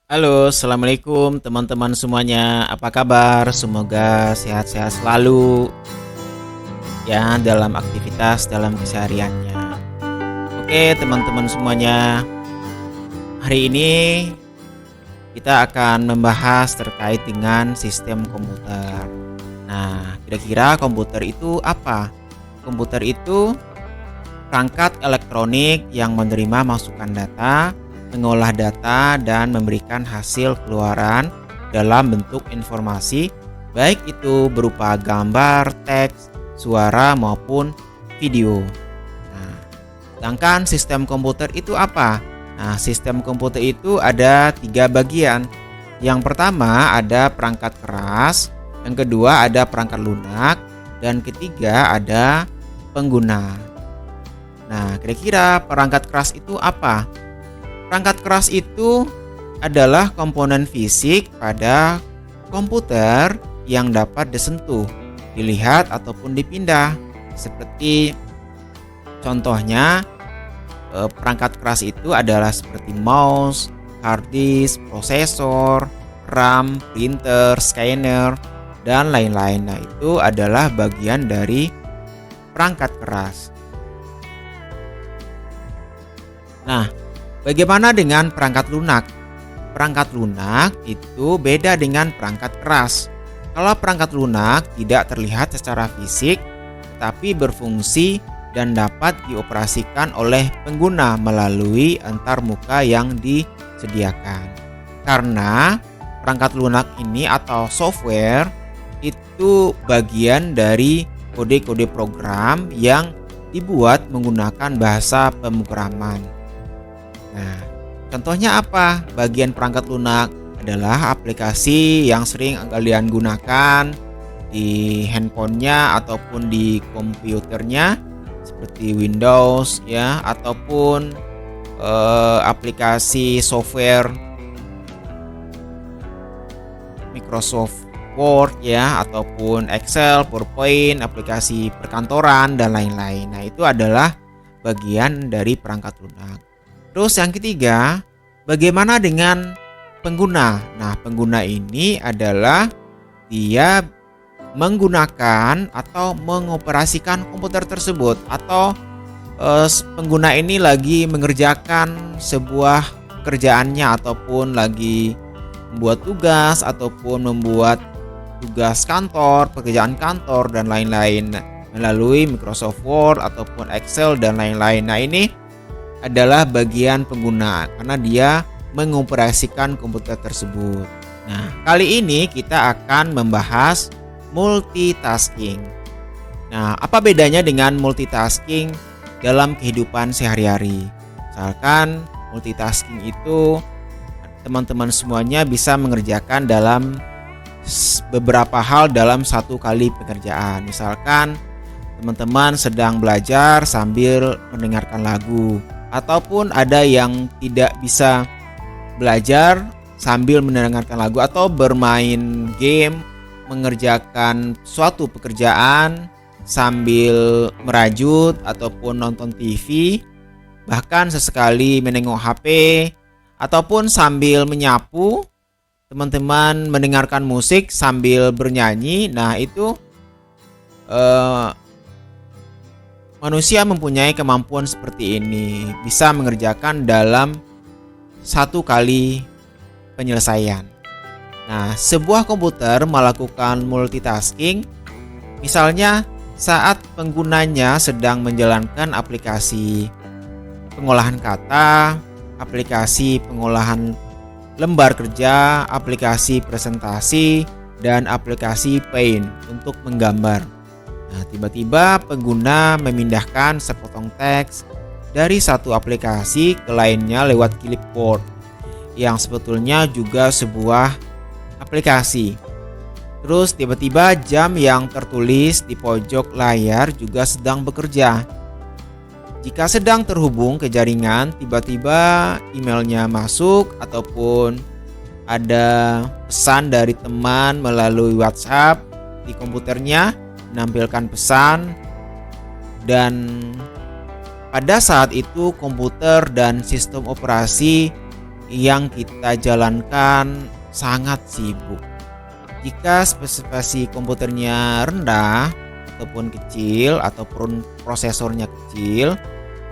Halo, assalamualaikum teman-teman semuanya. Apa kabar? Semoga sehat-sehat selalu ya dalam aktivitas dalam kesehariannya. Oke, teman-teman semuanya. Hari ini kita akan membahas terkait dengan sistem komputer. Nah, kira-kira komputer itu apa? Komputer itu perangkat elektronik yang menerima masukan data, mengolah data, dan memberikan hasil keluaran dalam bentuk informasi, baik itu berupa gambar, teks, suara, maupun video. Nah, sedangkan sistem komputer itu apa? Nah, sistem komputer itu ada 3 bagian. Yang pertama ada perangkat keras, yang kedua ada perangkat lunak, dan ketiga ada pengguna. Nah, kira-kira perangkat keras itu apa? Perangkat keras itu adalah komponen fisik pada komputer yang dapat disentuh, dilihat ataupun dipindah. Seperti contohnya perangkat keras itu adalah seperti mouse, hard disk, prosesor, RAM, printer, scanner, dan lain-lain. Nah, itu adalah bagian dari perangkat keras. Nah, bagaimana dengan perangkat lunak? Perangkat lunak itu beda dengan perangkat keras. Kalau perangkat lunak tidak terlihat secara fisik, tetapi berfungsi dan dapat dioperasikan oleh pengguna melalui antarmuka yang disediakan. Karena perangkat lunak ini atau software itu bagian dari kode-kode program yang dibuat menggunakan bahasa pemrograman. Nah, contohnya apa? Bagian perangkat lunak adalah aplikasi yang sering kalian gunakan di handphonenya ataupun di komputernya seperti Windows ya, ataupun aplikasi software Microsoft Word ya, ataupun Excel, PowerPoint, aplikasi perkantoran dan lain-lain. Nah, itu adalah bagian dari perangkat lunak. Terus yang ketiga, bagaimana dengan pengguna? Nah, pengguna ini adalah dia menggunakan atau mengoperasikan komputer tersebut, atau pengguna ini lagi mengerjakan sebuah pekerjaannya ataupun lagi membuat tugas ataupun membuat tugas kantor, pekerjaan kantor dan lain-lain melalui Microsoft Word ataupun Excel dan lain-lain. Nah, ini adalah bagian pengguna karena dia mengoperasikan komputer tersebut. Nah, kali ini kita akan membahas multitasking. Nah, apa bedanya dengan multitasking dalam kehidupan sehari-hari? Misalkan multitasking itu teman-teman semuanya bisa mengerjakan dalam beberapa hal dalam satu kali pekerjaan. Misalkan teman-teman sedang belajar sambil mendengarkan lagu, ataupun ada yang tidak bisa belajar sambil mendengarkan lagu atau bermain game, mengerjakan suatu pekerjaan sambil merajut ataupun nonton TV, bahkan sesekali menengok HP ataupun sambil menyapu. Teman-teman mendengarkan musik sambil bernyanyi. Nah, itu manusia mempunyai kemampuan seperti ini, bisa mengerjakan dalam satu kali penyelesaian. Nah, sebuah komputer melakukan multitasking misalnya saat penggunanya sedang menjalankan aplikasi pengolahan kata, aplikasi pengolahan lembar kerja, aplikasi presentasi, dan aplikasi Paint untuk menggambar. Nah, tiba-tiba pengguna memindahkan sepotong teks dari satu aplikasi ke lainnya lewat clipboard, yang sebetulnya juga sebuah aplikasi. Terus tiba-tiba jam yang tertulis di pojok layar juga sedang bekerja. Jika sedang terhubung ke jaringan, tiba-tiba emailnya masuk ataupun ada pesan dari teman melalui WhatsApp di komputernya, menampilkan pesan, dan pada saat itu komputer dan sistem operasi yang kita jalankan sangat sibuk. Jika spesifikasi komputernya rendah ataupun kecil, ataupun prosesornya kecil,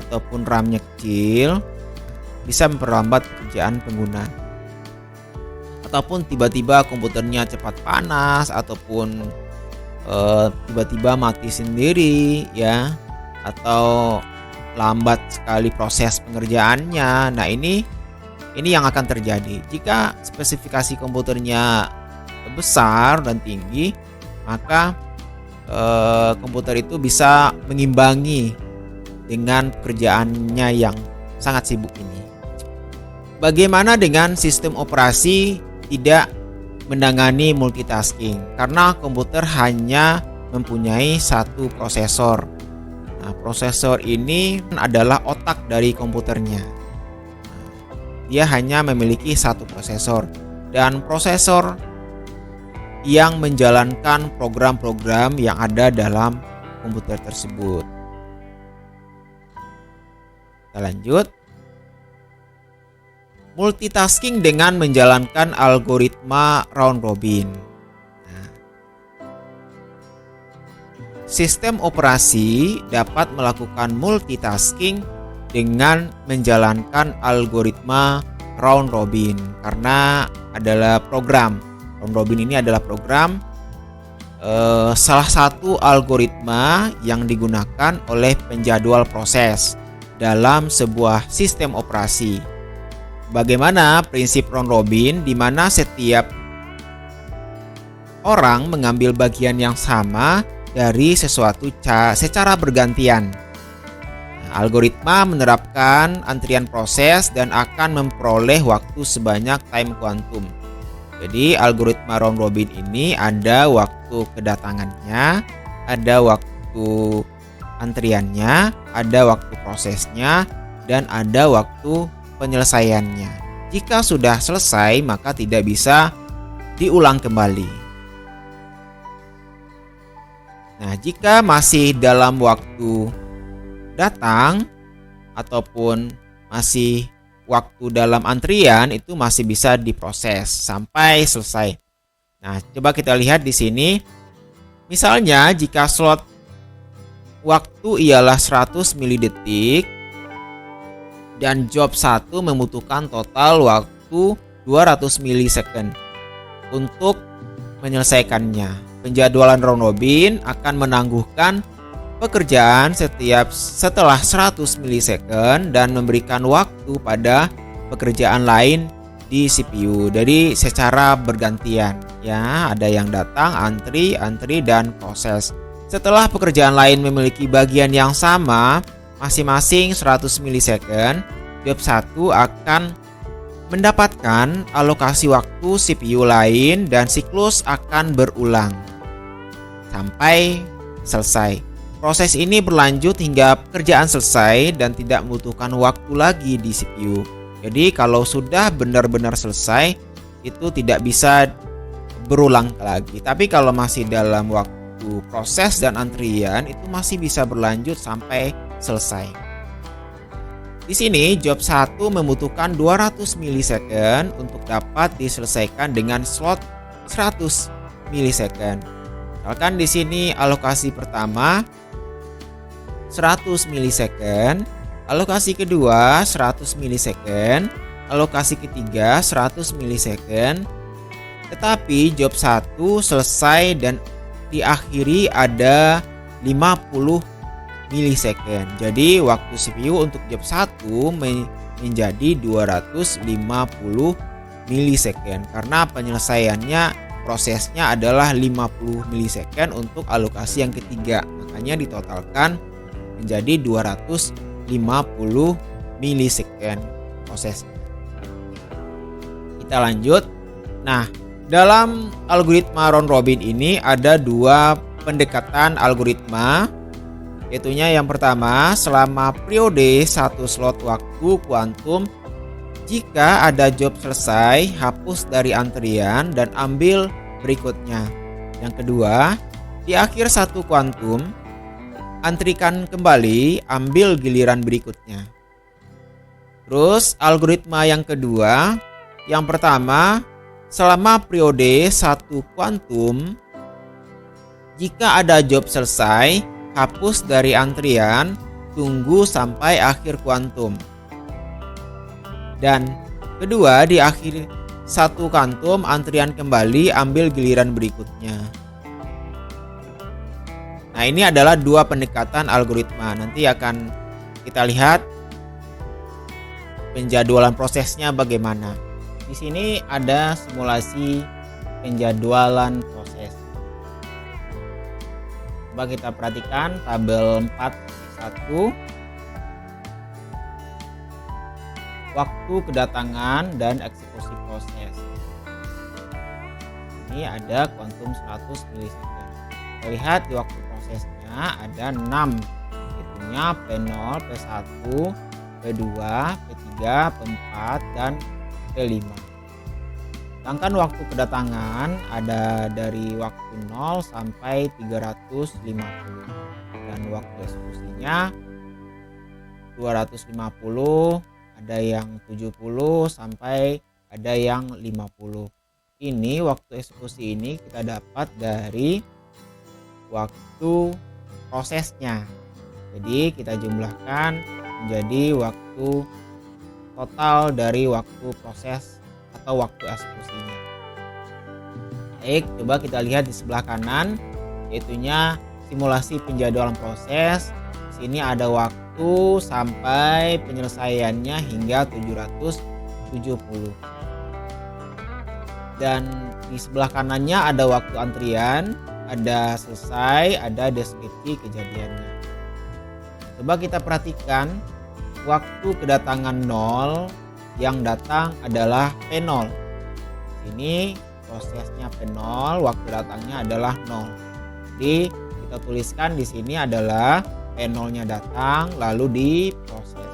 ataupun RAM-nya kecil, bisa memperlambat pekerjaan pengguna. Ataupun tiba-tiba komputernya cepat panas, ataupun tiba-tiba mati sendiri ya, atau lambat sekali proses pengerjaannya. Nah, ini yang akan terjadi jika spesifikasi komputernya besar dan tinggi, maka komputer itu bisa mengimbangi dengan pekerjaannya yang sangat sibuk ini. Bagaimana dengan sistem operasi tidak menangani multitasking karena komputer hanya mempunyai satu prosesor. Nah, prosesor ini adalah otak dari komputernya. Dia hanya memiliki satu prosesor, dan prosesor yang menjalankan program-program yang ada dalam komputer tersebut. Kita lanjut. Multitasking dengan menjalankan algoritma round robin. Nah, sistem operasi dapat melakukan multitasking dengan menjalankan algoritma round robin karena adalah program. Round robin ini adalah program salah satu algoritma yang digunakan oleh penjadwal proses dalam sebuah sistem operasi. Bagaimana prinsip round robin di mana setiap orang mengambil bagian yang sama dari sesuatu secara bergantian. Algoritma menerapkan antrian proses dan akan memperoleh waktu sebanyak time quantum. Jadi algoritma round robin ini ada waktu kedatangannya, ada waktu antriannya, ada waktu prosesnya, dan ada waktu penyelesaiannya. Jika sudah selesai, maka tidak bisa diulang kembali. Nah, jika masih dalam waktu datang ataupun masih waktu dalam antrian, itu masih bisa diproses sampai selesai. Nah, coba kita lihat di sini. Misalnya jika slot waktu ialah 100 milidetik dan job 1 membutuhkan total waktu 200 milisecond untuk menyelesaikannya. Penjadwalan round robin akan menangguhkan pekerjaan setelah 100 milisecond dan memberikan waktu pada pekerjaan lain di CPU. Jadi secara bergantian ya, ada yang datang, antri dan proses. Setelah pekerjaan lain memiliki bagian yang sama, masing-masing 100 milisecond, job 1 akan mendapatkan alokasi waktu CPU lain dan siklus akan berulang sampai selesai. Proses ini berlanjut hingga pekerjaan selesai dan tidak membutuhkan waktu lagi di CPU. Jadi kalau sudah benar-benar selesai, itu tidak bisa berulang lagi. Tapi kalau masih dalam waktu proses dan antrian, itu masih bisa berlanjut sampai selesai. Di sini job 1 membutuhkan 200 milisecond untuk dapat diselesaikan dengan slot 100 milisecond. Misalkan di sini alokasi pertama 100 milisecond, alokasi kedua 100 milisecond, alokasi ketiga 100 milisecond. Tetapi job 1 selesai dan diakhiri ada 50 milisecond. Jadi waktu CPU untuk job 1 menjadi 250 milisecond karena penyelesaiannya prosesnya adalah 50 milisecond untuk alokasi yang ketiga. Makanya ditotalkan menjadi 250 milisecond prosesnya. Kita lanjut. Nah, dalam algoritma round robin ini ada dua pendekatan algoritma, yaitu yang pertama, selama periode satu slot waktu kuantum, jika ada job selesai, hapus dari antrian dan ambil berikutnya. Yang kedua, di akhir satu kuantum, antrikan kembali, ambil giliran berikutnya. Terus algoritma yang kedua, yang pertama, selama periode 1 kuantum, jika ada job selesai, hapus dari antrian, tunggu sampai akhir kuantum. Dan kedua, di akhir 1 kuantum, antrian kembali, ambil giliran berikutnya. Nah, ini adalah dua pendekatan algoritma. Nanti akan kita lihat penjadwalan prosesnya bagaimana. Di sini ada simulasi penjadwalan proses. Coba kita perhatikan tabel 4.1. Waktu kedatangan dan eksekusi proses. Ini ada kuantum 100 milisecond. Kita lihat di waktu prosesnya ada 6. Itunya P0, P1, P2, P3, P4, dan P5. Sedangkan waktu kedatangan ada dari waktu 0 sampai 350. Dan waktu eksekusinya 250, ada yang 70 sampai ada yang 50. Ini waktu eksekusi ini kita dapat dari waktu prosesnya. Jadi kita jumlahkan menjadi waktu total dari waktu proses atau waktu eksekusinya. Baik, coba kita lihat di sebelah kanan, yaitunya simulasi penjadwalan proses. Di sini ada waktu sampai penyelesaiannya hingga 770. Dan di sebelah kanannya ada waktu antrian, ada selesai, ada deskripsi kejadiannya. Coba kita perhatikan waktu kedatangan 0, yang datang adalah P0. Ini prosesnya P0, waktu datangnya adalah 0. Jadi kita tuliskan di sini adalah P0-nya datang lalu diproses.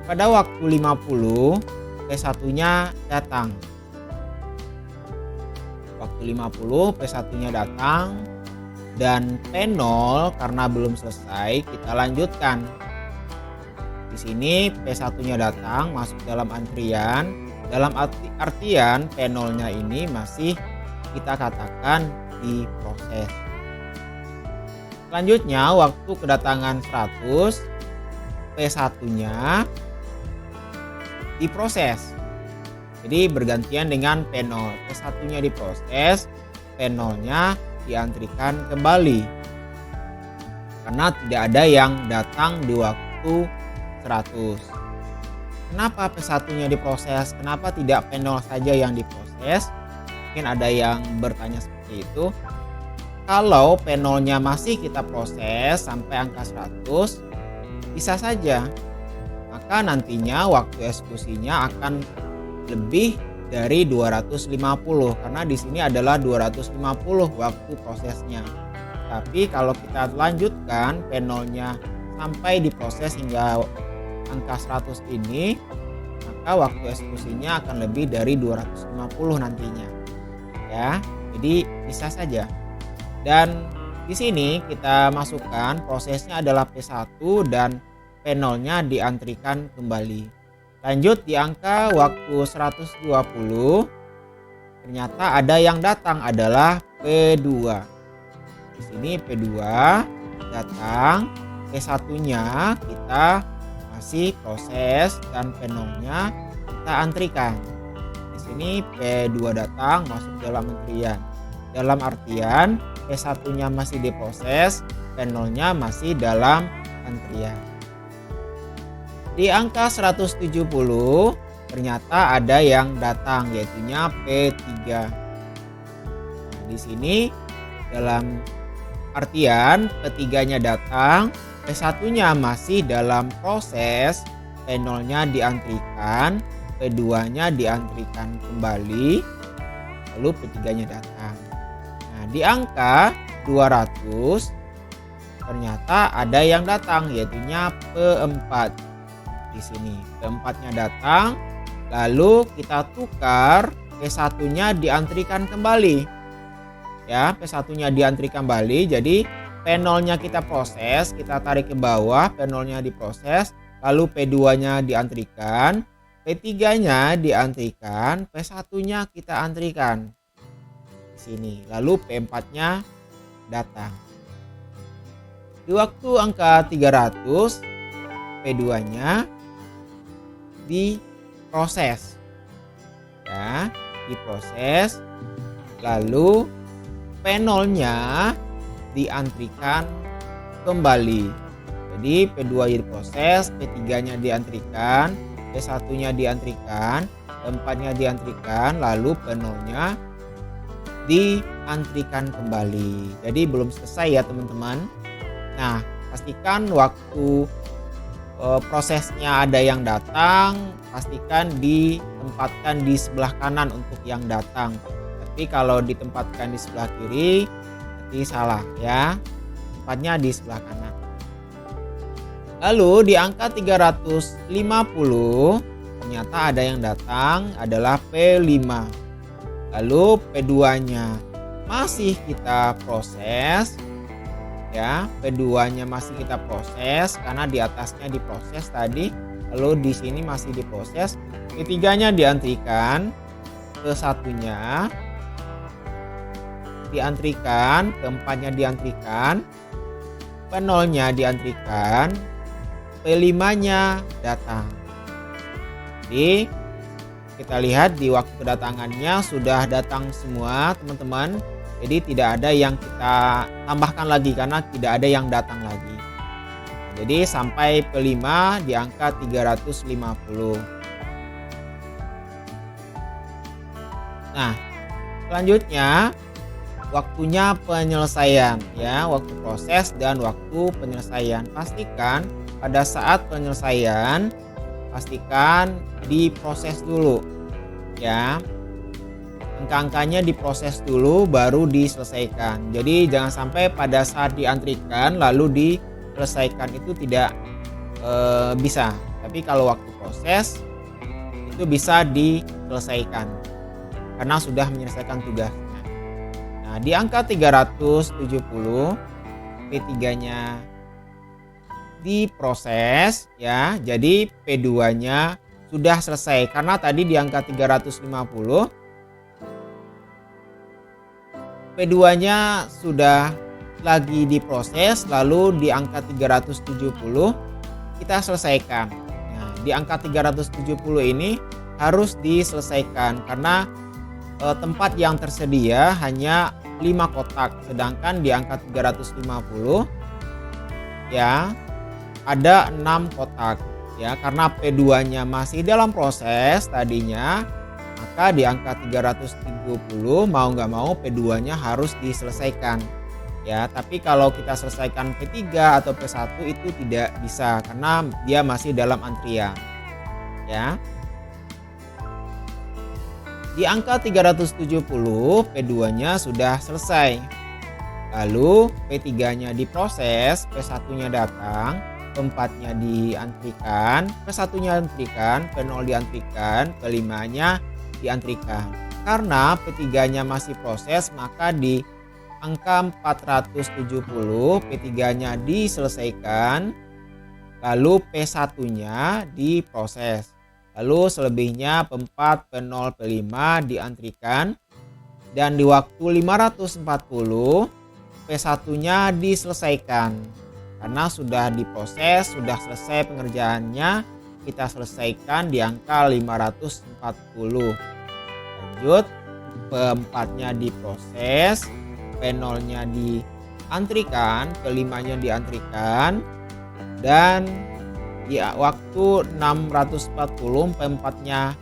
Pada waktu 50, P1-nya datang. Waktu 50, P1-nya datang, dan P0 karena belum selesai, kita lanjutkan. Di sini P1-nya datang, masuk dalam antrian. Dalam artian P0-nya ini masih kita katakan diproses. Selanjutnya waktu kedatangan 100, P1-nya diproses. Jadi bergantian dengan P0. P1-nya diproses, P0-nya diantrikan kembali. Karena tidak ada yang datang di waktu 100. Kenapa P1-nya diproses? Kenapa tidak P0 saja yang diproses? Mungkin ada yang bertanya seperti itu. Kalau P0-nya masih kita proses sampai angka 100, bisa saja. Maka nantinya waktu eksekusinya akan lebih dari 250 karena di sini adalah 250 waktu prosesnya. Tapi kalau kita lanjutkan P0-nya sampai diproses hingga angka 100 ini, maka waktu eksekusinya akan lebih dari 250 nantinya. Ya, jadi bisa saja. Dan di sini kita masukkan prosesnya adalah P1 dan P0-nya diantrikan kembali. Lanjut di angka waktu 120, ternyata ada yang datang adalah P2. Di sini P2 datang, P1-nya kita masih proses dan P0-nya kita antrikan. Di sini P2 datang, masuk dalam antrian. Dalam artian P1-nya masih diproses, P0-nya masih dalam antrian. Di angka 170 ternyata ada yang datang, yaitunya P3. Nah, di sini dalam artian P3-nya datang, P1-nya masih dalam proses, P0-nya diantrikan, P2-nya diantrikan kembali, lalu P3-nya datang. Nah, di angka 200 ternyata ada yang datang, yaitunya P4. Di sini P4-nya datang, lalu kita tukar, P1-nya diantrikan kembali. Ya, P1-nya diantrikan kembali, jadi P0-nya kita proses, kita tarik ke bawah, P0-nya diproses, lalu P2-nya diantrikan, P3-nya diantrikan, P1-nya kita antrikan di sini, lalu P4-nya datang. Di waktu angka 300, P2-nya diproses. Ya, diproses, lalu P0-nya diantrikan kembali. Jadi P2 diproses, P3-nya diantrikan, P1-nya diantrikan, P4-nya diantrikan, lalu P0-nya diantrikan kembali. Jadi belum selesai ya teman-teman. Nah, pastikan waktu prosesnya ada yang datang, pastikan ditempatkan di sebelah kanan untuk yang datang. Tapi kalau ditempatkan di sebelah kiri, berarti salah ya. Tempatnya di sebelah kanan. Lalu di angka 350, ternyata ada yang datang adalah P5. Lalu P2-nya masih kita proses. Ya, P2-nya masih kita proses karena di atasnya diproses tadi, lalu di sini masih diproses. P3-nya diantrikan, P1-nya diantrikan, P4-nya diantrikan, P0-nya diantrikan, P5-nya datang. Jadi kita lihat di waktu kedatangannya sudah datang semua teman-teman. Jadi tidak ada yang kita tambahkan lagi karena tidak ada yang datang lagi. Jadi sampai P5 di angka 350. Nah, selanjutnya waktunya penyelesaian ya, waktu proses dan waktu penyelesaian. Pastikan pada saat penyelesaian pastikan diproses dulu ya. Angka-angkanya diproses dulu baru diselesaikan. Jadi jangan sampai pada saat diantrikan lalu diselesaikan, itu tidak bisa. Tapi kalau waktu proses itu bisa diselesaikan karena sudah menyelesaikan tugasnya. Nah, di angka 370 P3-nya diproses ya. Jadi P2-nya sudah selesai karena tadi di angka 350 P2-nya sudah lagi diproses, lalu di angka 370 kita selesaikan. Nah, di angka 370 ini harus diselesaikan karena tempat yang tersedia hanya 5 kotak, sedangkan di angka 350 ya ada 6 kotak ya, karena P2-nya masih dalam proses tadinya. Maka di angka 370 mau nggak mau P2-nya harus diselesaikan ya. Tapi kalau kita selesaikan P3 atau P1 itu tidak bisa karena dia masih dalam antrian ya. Di angka 370 P2-nya sudah selesai. Lalu P3-nya diproses, P1-nya datang, P4-nya diantrikan, P1-nya diantrikan, P0 diantrikan, P5-nya diantrikan. Karena P3-nya masih proses, maka di angka 470 P3-nya diselesaikan, lalu P1-nya diproses. Lalu selebihnya P4, P0, P5 diantrikan, dan di waktu 540 P1-nya diselesaikan. Karena sudah diproses, sudah selesai pengerjaannya, kita selesaikan di angka 540. Lanjut, P4-nya diproses, P0-nya diantrikan, P5-nya diantrikan, dan di waktu 640 P4-nya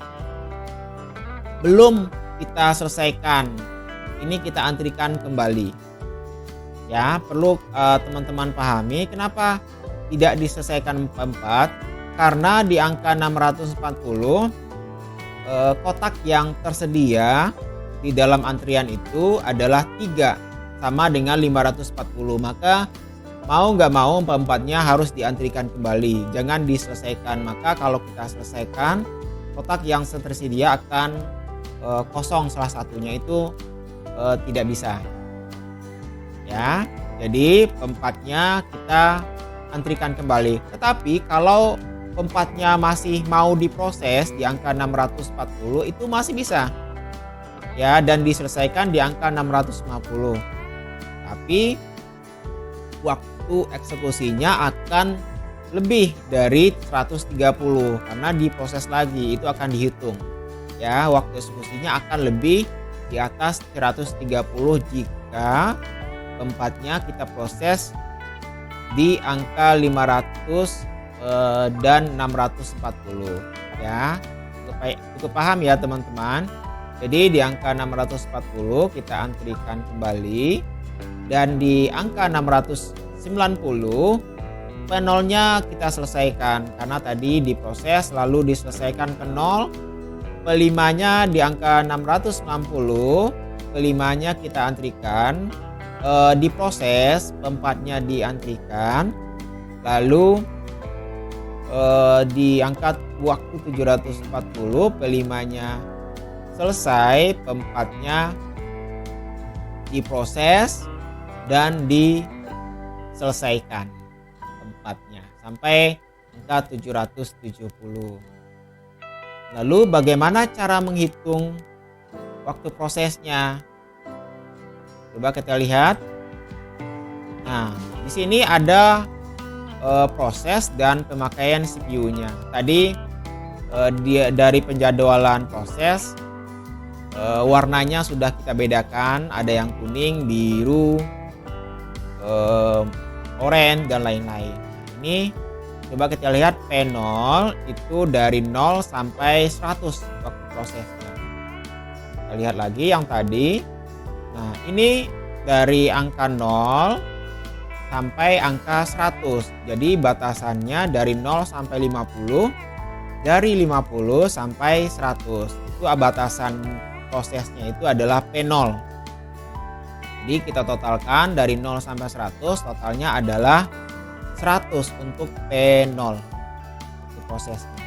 belum kita selesaikan. Ini kita antrikan kembali. Ya, perlu teman-teman pahami kenapa tidak diselesaikan P4, karena di angka 640 kotak yang tersedia di dalam antrian itu adalah 3 sama dengan 540. Maka mau nggak mau P4-nya harus diantrikan kembali, jangan diselesaikan. Maka kalau kita selesaikan, kotak yang tersedia akan kosong, salah satunya itu tidak bisa. Ya, jadi P4-nya kita antrikan kembali. Tetapi kalau P4-nya masih mau diproses di angka 640 itu masih bisa ya, dan diselesaikan di angka 650. Tapi waktu eksekusinya akan lebih dari 130 karena diproses lagi, itu akan dihitung. Ya, waktu eksekusinya akan lebih di atas 130 jika P4-nya kita proses di angka 500 dan 640 ya. Cukup paham ya teman-teman. Jadi di angka 640 kita antrikan kembali, dan di angka 690 P0-nya kita selesaikan karena tadi diproses lalu diselesaikan ke 0. P5-nya di angka 660, P5-nya kita antrikan, diproses, P4-nya diantrikan, lalu diangkat waktu 740, P5-nya selesai, P4-nya diproses dan diselesaikan P4-nya sampai angka 770. Lalu bagaimana cara menghitung waktu prosesnya? Coba kita lihat. Nah, di sini ada proses dan pemakaian CPU-nya. Tadi dari penjadwalan proses, warnanya sudah kita bedakan, ada yang kuning, biru, oranye dan lain-lain. Ini coba kita lihat P0 itu dari 0 sampai 100 waktu prosesnya. Kita lihat lagi yang tadi. Nah, ini dari angka 0 sampai angka 100. Jadi batasannya dari 0 sampai 50, dari 50 sampai 100. Itu batasan prosesnya itu adalah P0. Jadi kita totalkan dari 0 sampai 100, totalnya adalah 100 untuk P0 itu prosesnya.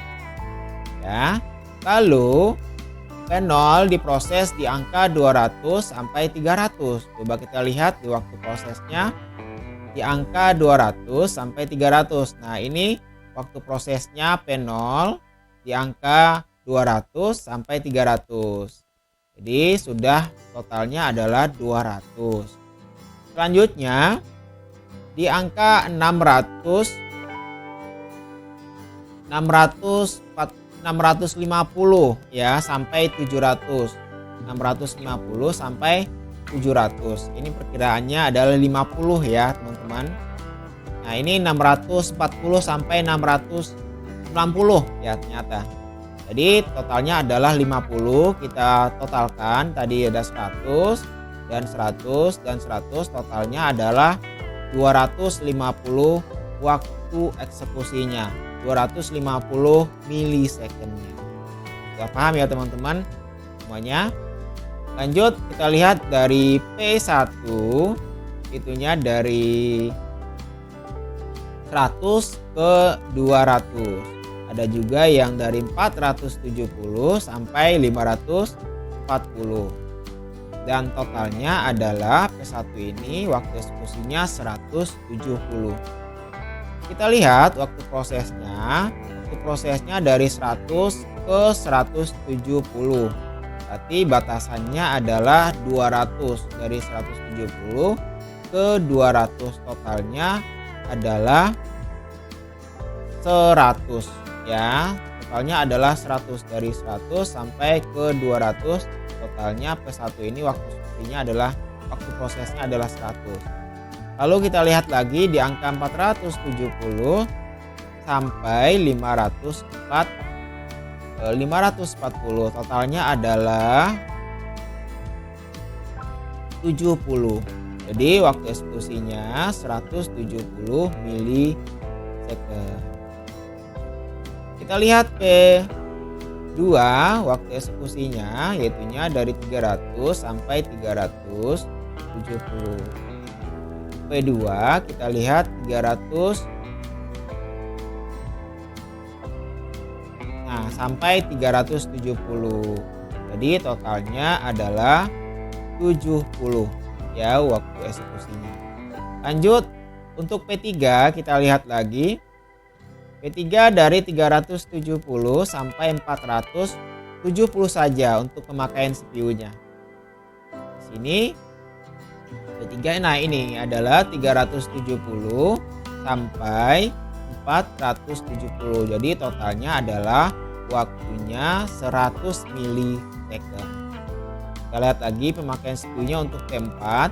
Ya. Lalu P0 diproses di angka 200 sampai 300. Coba kita lihat di waktu prosesnya di angka 200 sampai 300. Nah, ini waktu prosesnya P0 di angka 200 sampai 300. Jadi sudah totalnya adalah 200. Selanjutnya di angka 650 ya sampai 700. 650 sampai 700. Ini perkiraannya adalah 50 ya, teman-teman. Nah, ini 640 sampai 690 ya ternyata. Jadi totalnya adalah 50, kita totalkan tadi ada 100 dan 100 dan 100, totalnya adalah 250 waktu eksekusinya, 250 milisekennya. Sudah paham ya teman-teman semuanya? Lanjut kita lihat dari P1, itunya dari 100 ke 200. Ada juga yang dari 470 sampai 540. Dan totalnya adalah P1 ini waktu eksekusinya 170. Kita lihat waktu prosesnya. Waktu prosesnya dari 100 ke 170. Berarti batasannya adalah 200. Dari 170 ke 200, totalnya adalah 100 ya. Totalnya adalah 100, dari 100 sampai ke 200, totalnya P1 ini waktu eksekusinya adalah waktu prosesnya adalah 100. Lalu kita lihat lagi di angka 470 sampai 540, totalnya adalah 70. Jadi waktu eksekusinya 170 milisecond. Kita lihat P2 waktu eksekusinya yaitunya dari 300 sampai 370. P2 kita lihat 300 sampai 370. Jadi totalnya adalah 70 ya waktu eksekusinya. Lanjut untuk P3 kita lihat lagi. P3 dari 370 sampai 470 saja untuk pemakaian CPU-nya. Di sini P3, nah ini adalah 370 sampai 470. Jadi totalnya adalah waktunya 100 milisecond. Kita lihat lagi pemakaian CPU-nya untuk P4.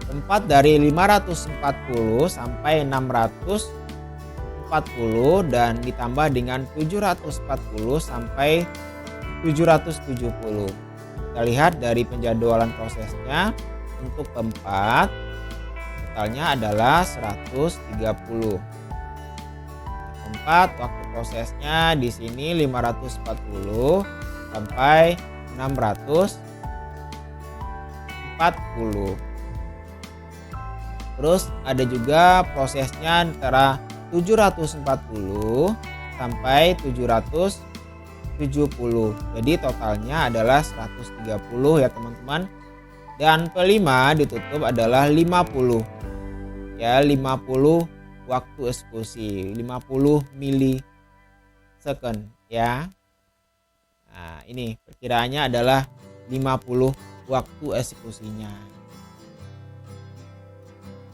P4 dari 540 sampai 640 dan ditambah dengan 740 sampai 770. Kita lihat dari penjadwalan prosesnya untuk P4 totalnya adalah 130. P4 waktu prosesnya di sini 540 sampai 640. Terus ada juga prosesnya antara 740 sampai 770. Jadi totalnya adalah 130 ya teman-teman. Dan P5 ditutup adalah 50. Ya, 50 waktu eksekusi, 50 milisecond ya. Nah, ini perkiraannya adalah 50 waktu eksekusinya.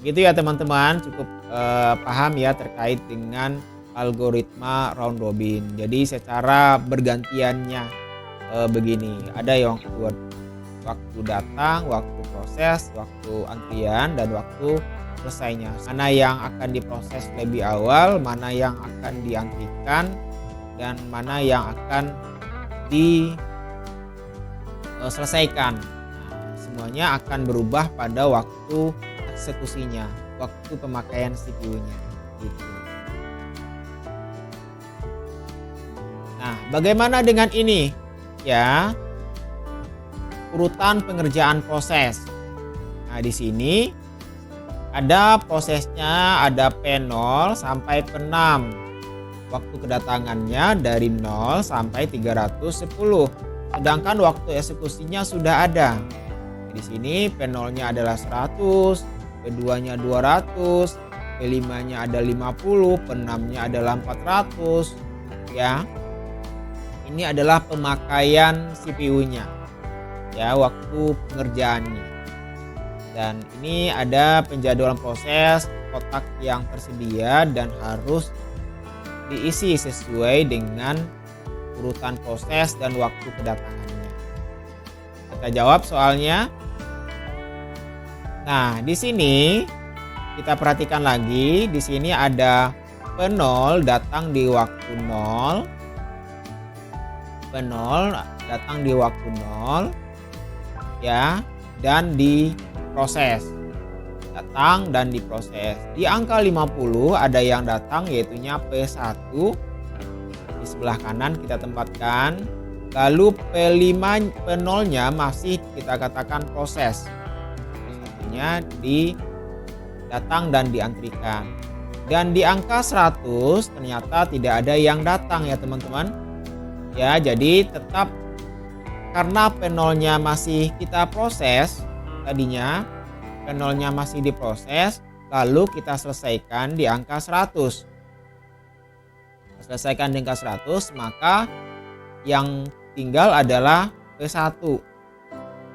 Gitu ya teman-teman, cukup paham ya terkait dengan algoritma round robin. Jadi secara bergantiannya begini, ada yang waktu datang, waktu proses, waktu antrian, dan waktu selesainya. Mana yang akan diproses lebih awal, mana yang akan diantrikan, dan mana yang akan diselesaikan. Nah, semuanya akan berubah pada waktu eksekusinya, waktu pemakaian CPU-nya gitu. Nah, bagaimana dengan ini? Ya, urutan pengerjaan proses. Nah, di sini ada prosesnya, ada P0 sampai P6. Waktu kedatangannya dari 0 sampai 310. Sedangkan waktu eksekusinya sudah ada. Di sini P0-nya adalah 100, P2-nya 200, P5-nya ada 50, P6-nya adalah 400 ya. Ini adalah pemakaian CPU-nya. Ya, waktu pengerjaannya. Dan ini ada penjadwalan proses, kotak yang tersedia dan harus diisi sesuai dengan urutan proses dan waktu kedatangannya. Kita jawab soalnya. Nah, di sini kita perhatikan lagi, di sini ada P0 datang di waktu 0. P0 datang di waktu 0 ya, dan diproses. Datang dan diproses. Di angka 50 ada yang datang yaitunya P1. Di sebelah kanan kita tempatkan. Lalu P5 P0-nya masih kita katakan proses. Prosesnya datang dan diantrikan. Dan di angka 100 ternyata tidak ada yang datang ya teman-teman. Ya, jadi tetap karena P0-nya masih kita proses tadinya, P0-nya masih diproses, lalu kita selesaikan di angka 100. Selesaikan di angka 100, maka yang tinggal adalah P1.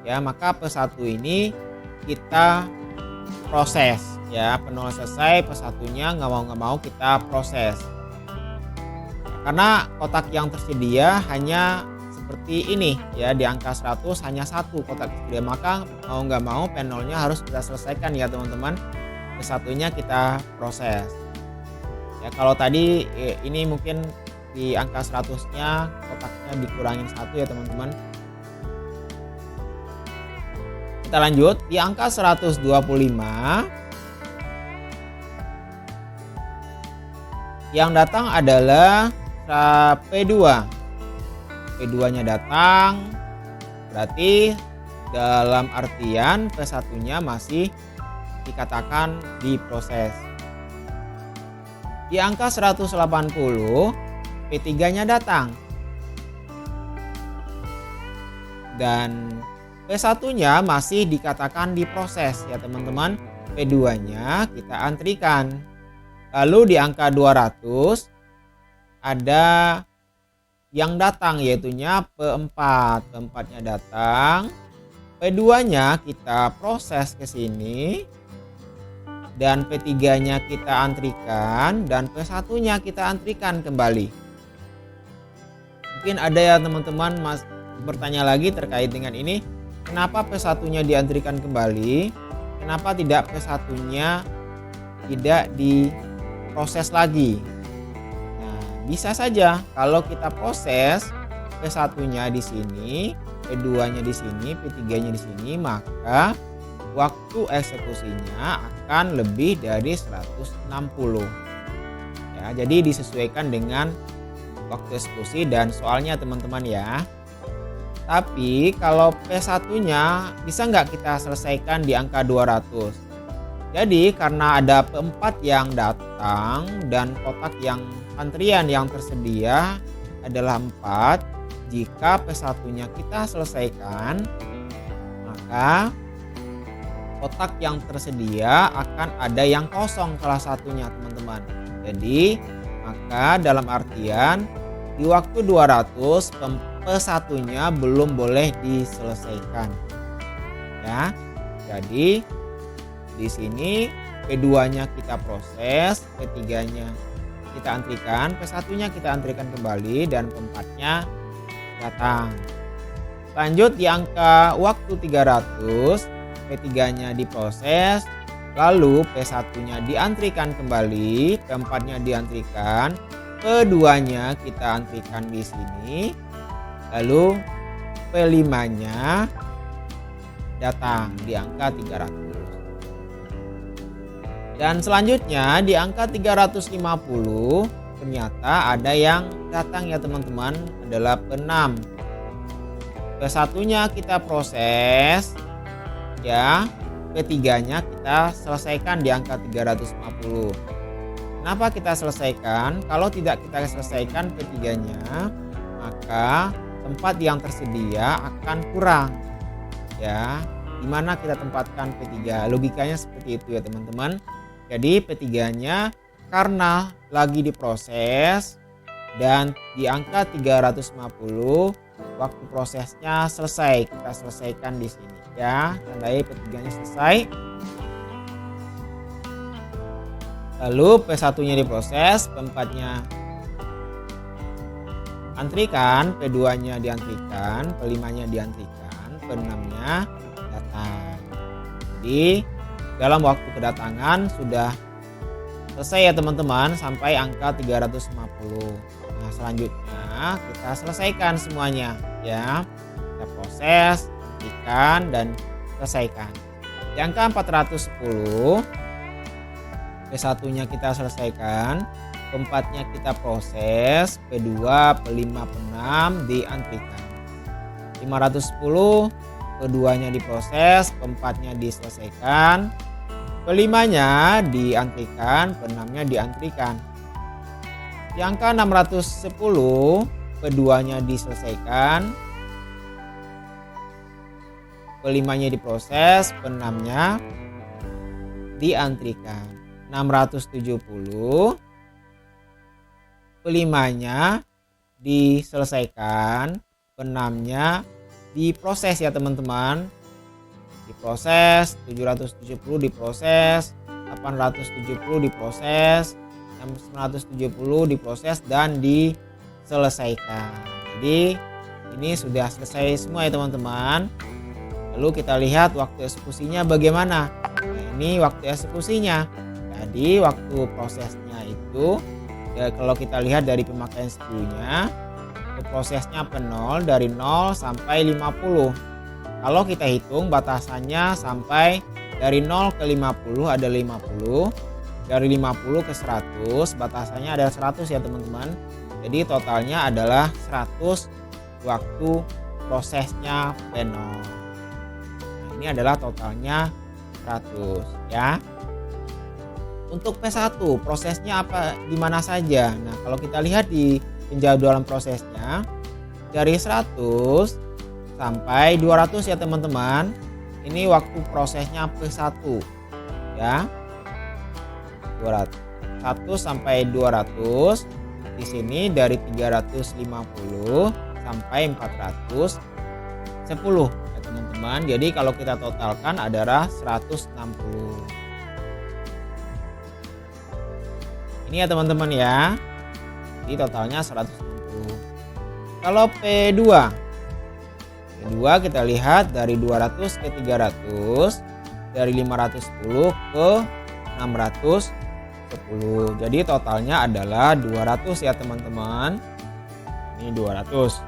Ya, maka P1 ini kita proses. Ya, P0 selesai, P1-nya nggak mau kita proses. Karena kotak yang tersedia hanya seperti ini ya, di angka 100 hanya satu kotak tersedia, maka mau nggak mau P0-nya harus kita selesaikan ya teman-teman. P1-nya kita proses. Ya, kalau tadi ini mungkin di angka 100-nya kotaknya dikurangin satu ya teman-teman. Kita lanjut di angka 125. Yang datang adalah P2. P2-nya datang, berarti dalam artian P1-nya masih dikatakan diproses. Di angka 180, P3-nya datang. Dan P1-nya masih dikatakan diproses ya teman-teman. P2-nya kita antrikan. Lalu di angka 200 ada yang datang, yaitunya P4. P4-nya datang. P2-nya kita proses ke sini. Dan P3-nya kita antrikan. Dan P1-nya kita antrikan kembali. Mungkin ada ya teman-teman bertanya lagi terkait dengan ini. Kenapa P1-nya diantrikan kembali? Kenapa tidak P1-nya tidak diproses lagi? Nah, bisa saja kalau kita proses P1-nya di sini, P2-nya di sini, P3-nya di sini, maka waktu eksekusinya akan lebih dari 160. Ya, jadi disesuaikan dengan waktu eksekusi dan soalnya teman-teman ya. Tapi kalau P1-nya bisa nggak kita selesaikan di angka 200? Jadi karena ada P4 yang datang dan kotak yang antrian yang tersedia adalah 4, jika P1-nya kita selesaikan, maka kotak yang tersedia akan ada yang kosong salah satunya teman-teman. Jadi maka dalam artian di waktu 200 P1-nya belum boleh diselesaikan. Ya. Jadi di sini P2-nya kita proses, P3-nya kita antrikan, P1-nya kita antrikan kembali dan P4-nya datang. Lanjut di angka waktu 300, P3-nya diproses, lalu P1-nya diantrikan kembali, P4-nya diantrikan, P2-nya kita antrikan di sini, lalu P5-nya datang di angka 300. Dan selanjutnya di angka 350 ternyata ada yang datang ya teman-teman, adalah P6. P1-nya kita proses ya, P3-nya kita selesaikan di angka 350. Kenapa kita selesaikan? Kalau tidak kita selesaikan P3-nya, maka tempat yang tersedia akan kurang. Ya, di mana kita tempatkan P3? Logikanya seperti itu ya teman-teman. Jadi P3-nya karena lagi diproses dan di angka 350 waktu prosesnya selesai, kita selesaikan di sini ya. Tandai P3-nya selesai. Lalu P1-nya diproses, P4-nya antrikan, P2-nya diantrikan, P5-nya diantrikan, P6-nya datang. Jadi dalam waktu kedatangan sudah selesai ya teman-teman, sampai angka 350. Nah, selanjutnya kita selesaikan semuanya ya. Kita proses, antrikan dan selesaikan. Di angka 410 P1-nya kita selesaikan, P4-nya kita proses, P2, P5, P6 diantrikan. 510 P2-nya diproses, P4-nya diselesaikan, P5-nya diantrikan, P6-nya diantrikan. Di angka 610 P2-nya diselesaikan, P5-nya diproses, P6-nya diantrikan. 670 P5-nya diselesaikan, P6-nya diproses ya teman-teman. Diproses, 770 diproses, 870 diproses, 970 diproses dan diselesaikan. Jadi ini sudah selesai semua ya teman-teman. Lalu kita lihat waktu eksekusinya bagaimana. Nah, ini waktu eksekusinya. Jadi waktu prosesnya itu ya, kalau kita lihat dari pemakaian CPU-nya, prosesnya P0 dari 0 sampai 50. Kalau kita hitung batasannya sampai dari 0 ke 50 ada 50, dari 50 ke 100 batasannya ada 100 ya teman-teman. Jadi totalnya adalah 100 waktu prosesnya P0. Nah, ini adalah totalnya 100 ya. Untuk P1 prosesnya apa, di mana saja? Nah, kalau kita lihat di penjadwalan prosesnya dari 100 sampai 200 ya teman-teman. Ini waktu prosesnya P1 ya. 200. 1 sampai 200. Di sini dari 350 sampai 410 ya teman-teman. Jadi kalau kita totalkan adalah 160. Ini ya teman-teman ya. Jadi totalnya 160. Kalau P2 kita lihat dari 200 ke 300, dari 510 ke 610. Jadi totalnya adalah 200 ya teman-teman. Ini 200.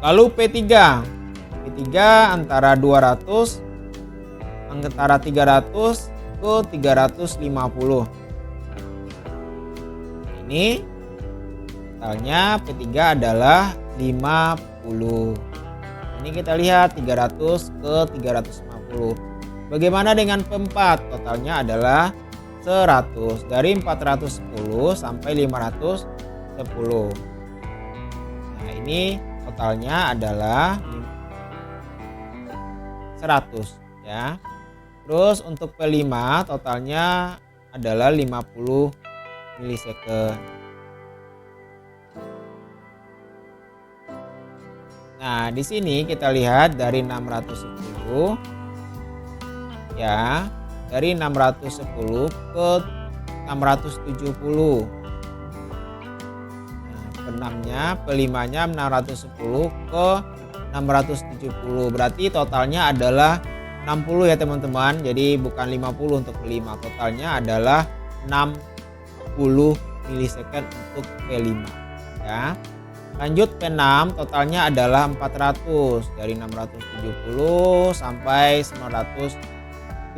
Lalu P3 antara 200 antara 300 ke 350. Ini totalnya P3 adalah 50. Ini kita lihat 300 ke 350. Bagaimana dengan P4? Totalnya adalah 100. Dari 410 sampai 510. Nah, ini totalnya adalah 100 ya. Terus untuk P5 totalnya adalah 50 milisecond. Nah, di sini kita lihat dari 610 ya, dari 610 ke 670. Nah, P6-nya, P5-nya 610 ke 670. Berarti totalnya adalah 60 ya teman-teman. Jadi bukan 50 untuk P5. Totalnya adalah 60 milisecond untuk P5 ya. Lanjut P6 totalnya adalah 400, dari 670 sampai 970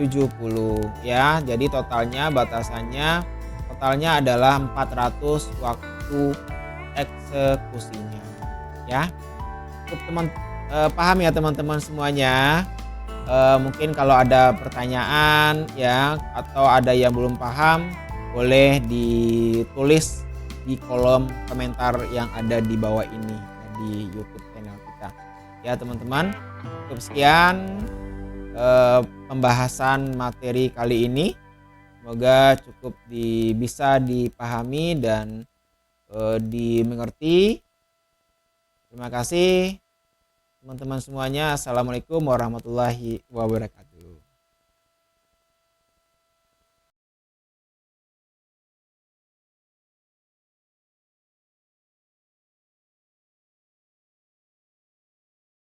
ya. Jadi totalnya batasannya adalah 400 waktu eksekusinya ya. Cukup paham ya teman-teman semuanya. Mungkin kalau ada pertanyaan ya, atau ada yang belum paham, boleh ditulis di kolom komentar yang ada di bawah ini di YouTube channel kita ya teman-teman. Cukup sekian pembahasan materi kali ini. Semoga cukup bisa dipahami dan dimengerti. Terima kasih teman-teman semuanya. Assalamualaikum warahmatullahi wabarakatuh.